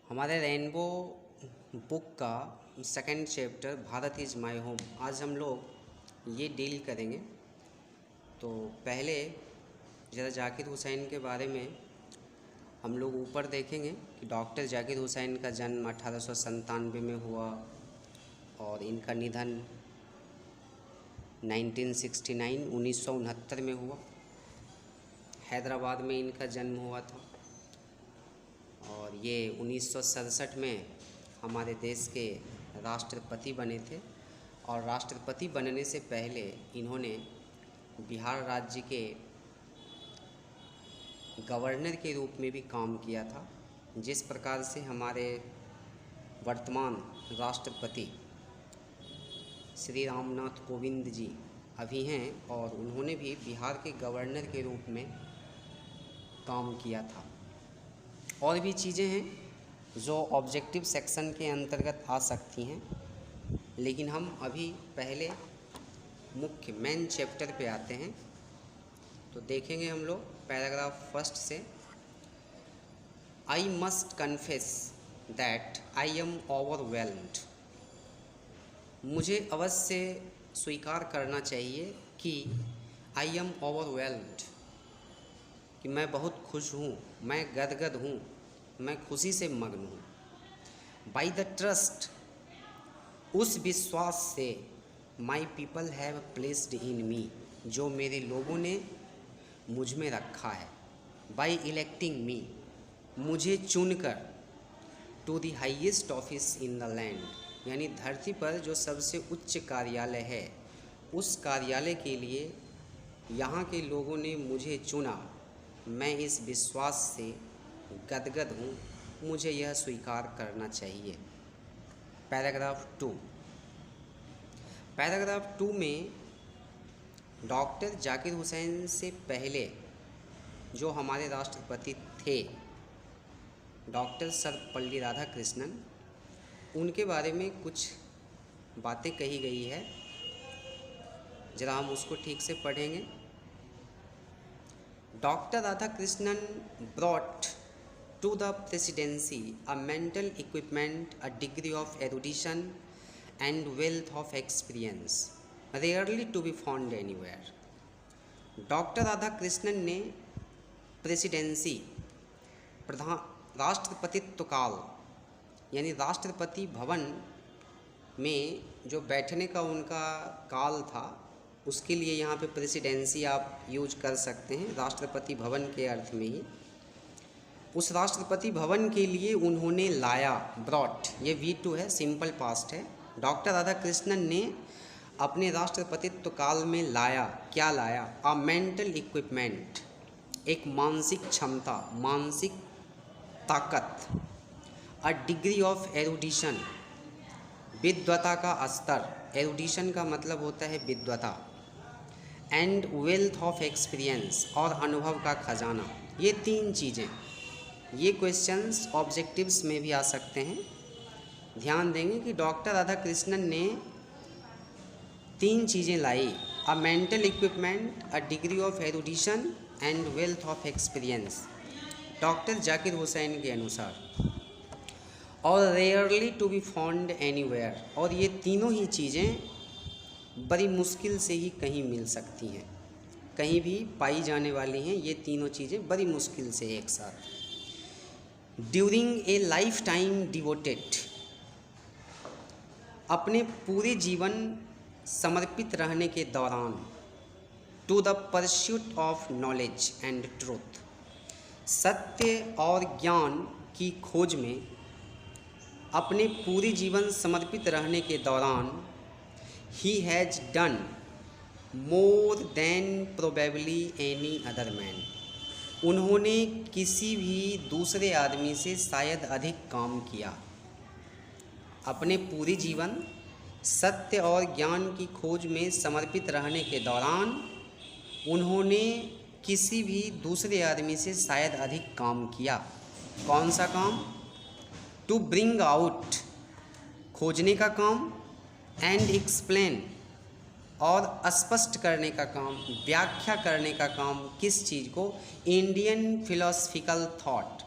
हमारे rainbow book का second chapter Bharat is my home आज हम लोग ये डील करेंगे। तो पहले ज़रा जाकिर हुसैन के बारे में हम लोग ऊपर देखेंगे कि डॉक्टर जाकिर हुसैन का जन्म 1897 में हुआ और इनका निधन 1969 में हुआ। हैदराबाद में इनका जन्म हुआ था और ये 1967 में हमारे देश के राष्ट्रपति बने थे। और राष्ट्रपति बनने से पहले इन्होंने बिहार राज्य के गवर्नर के रूप में भी काम किया था। जिस प्रकार से हमारे वर्तमान राष्ट्रपति श्री रामनाथ कोविंद जी अभी हैं और उन्होंने भी बिहार के गवर्नर के रूप में काम किया था। और भी चीज़ें हैं जो ऑब्जेक्टिव सेक्शन के अंतर्गत आ सकती हैं, लेकिन हम अभी पहले मुख्य मेन चैप्टर पे आते हैं। तो देखेंगे हम लोग पैराग्राफ फर्स्ट से। I must confess that I am overwhelmed. मुझे अवश्य स्वीकार करना चाहिए कि आई एम ओवरवेल्म्ड, कि मैं बहुत खुश हूँ, मैं गदगद हूँ, मैं खुशी से मग्न हूँ। बाई द ट्रस्ट, उस विश्वास से, my people have placed in me, जो मेरे लोगों ने मुझ में रखा है। बाई इलेक्टिंग मी, मुझे चुनकर, to the highest office in the land, यानी धरती पर जो सबसे उच्च कार्यालय है उस कार्यालय के लिए यहाँ के लोगों ने मुझे चुना। मैं इस विश्वास से गदगद हूँ, मुझे यह स्वीकार करना चाहिए। पैराग्राफ 2। पैराग्राफ 2 में डॉक्टर जाकिर हुसैन से पहले जो हमारे राष्ट्रपति थे डॉक्टर सर्वपल्ली राधाकृष्णन, उनके बारे में कुछ बातें कही गई है। ज़रा हम उसको ठीक से पढ़ेंगे। Dr. Radhakrishnan brought to the presidency a mental equipment, a degree of erudition and wealth of experience, rarely to be found anywhere. Doctor Radhakrishnan ने प्रेसिडेंसी, राष्ट्रपतित्व काल, यानी राष्ट्रपति भवन में जो बैठने का उनका काल था, उसके लिए यहाँ पे प्रेसिडेंसी आप यूज कर सकते हैं, राष्ट्रपति भवन के अर्थ में ही। उस राष्ट्रपति भवन के लिए उन्होंने लाया, ब्रॉट, ये V2 है, सिंपल पास्ट है। डॉक्टर राधाकृष्णन ने अपने राष्ट्रपतित्व काल में लाया, क्या लाया? अ मेंटल इक्विपमेंट, एक मानसिक क्षमता, मानसिक ताकत। अ डिग्री ऑफ एरुडिशन, विद्वता का स्तर, एरुडिशन का मतलब होता है विद्वता। एंड वेल्थ ऑफ एक्सपीरियंस, और अनुभव का खजाना। ये तीन चीज़ें, ये क्वेश्चंस ऑब्जेक्टिव्स में भी आ सकते हैं। ध्यान देंगे कि डॉक्टर राधाकृष्णन ने तीन चीज़ें लाई, a mental equipment, a degree of erudition and wealth of experience, doctor Zakir Hussain के अनुसार। और rarely to be found anywhere, और ये तीनों ही चीज़ें बड़ी मुश्किल से ही कहीं मिल सकती हैं, कहीं भी पाई जाने वाली हैं। ये तीनों चीज़ें बड़ी मुश्किल से एक साथ। During a lifetime devoted, अपने पूरे जीवन समर्पित रहने के दौरान। To the pursuit of knowledge and truth, सत्य और ज्ञान की खोज में अपने पूरे जीवन समर्पित रहने के दौरान। He has done more than probably any other man, उन्होंने किसी भी दूसरे आदमी से शायद अधिक काम किया। अपने पूरे जीवन सत्य और ज्ञान की खोज में समर्पित रहने के दौरान उन्होंने किसी भी दूसरे आदमी से शायद अधिक काम किया। कौन सा काम? टू ब्रिंग आउट, खोजने का काम, एंड एक्सप्लेन, और स्पष्ट करने का काम, व्याख्या करने का काम। किस चीज़ को? इंडियन फिलोसफिकल थॉट,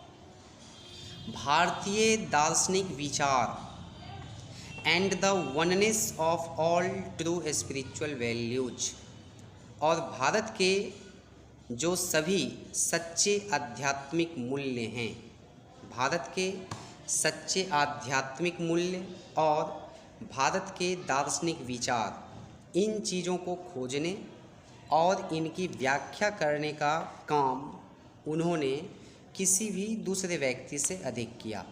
भारतीय दार्शनिक विचार and the oneness of all true spiritual values, और भारत के जो सभी सच्चे आध्यात्मिक मूल्य हैं, भारत के सच्चे आध्यात्मिक मूल्य और भारत के दार्शनिक विचार, इन चीज़ों को खोजने और इनकी व्याख्या करने का काम उन्होंने किसी भी दूसरे व्यक्ति से अधिक किया।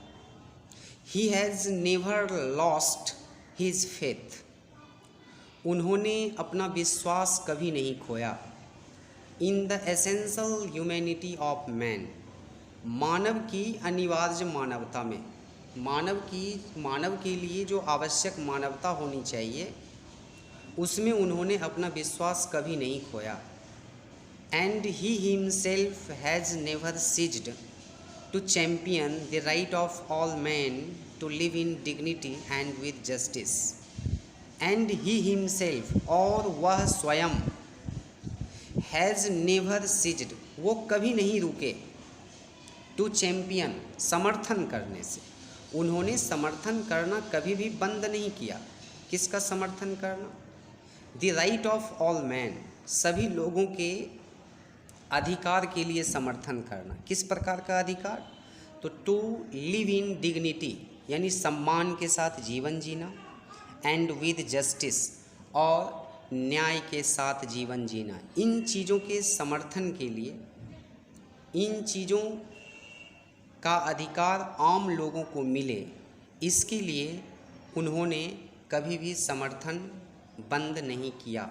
He has never lost his faith, उन्होंने अपना विश्वास कभी नहीं खोया। In the essential humanity of man, मानव की अनिवार्य मानवता में, मानव के लिए जो आवश्यक मानवता होनी चाहिए उसमें उन्होंने अपना विश्वास कभी नहीं खोया। And he himself has never ceased to champion the right of all men to live in dignity and with justice. And he himself, और वह स्वयं, has never ceased, वो कभी नहीं रुके, to champion, समर्थन करने से, उन्होंने समर्थन करना कभी भी बंद नहीं किया। किसका समर्थन करना? The right of all men, सभी लोगों के अधिकार के लिए समर्थन करना। किस प्रकार का अधिकार? तो टू लिव इन डिग्निटी, यानी सम्मान के साथ जीवन जीना, एंड विद जस्टिस, और न्याय के साथ जीवन जीना। इन चीज़ों के समर्थन के लिए, इन चीज़ों का अधिकार आम लोगों को मिले, इसके लिए उन्होंने कभी भी समर्थन बंद नहीं किया।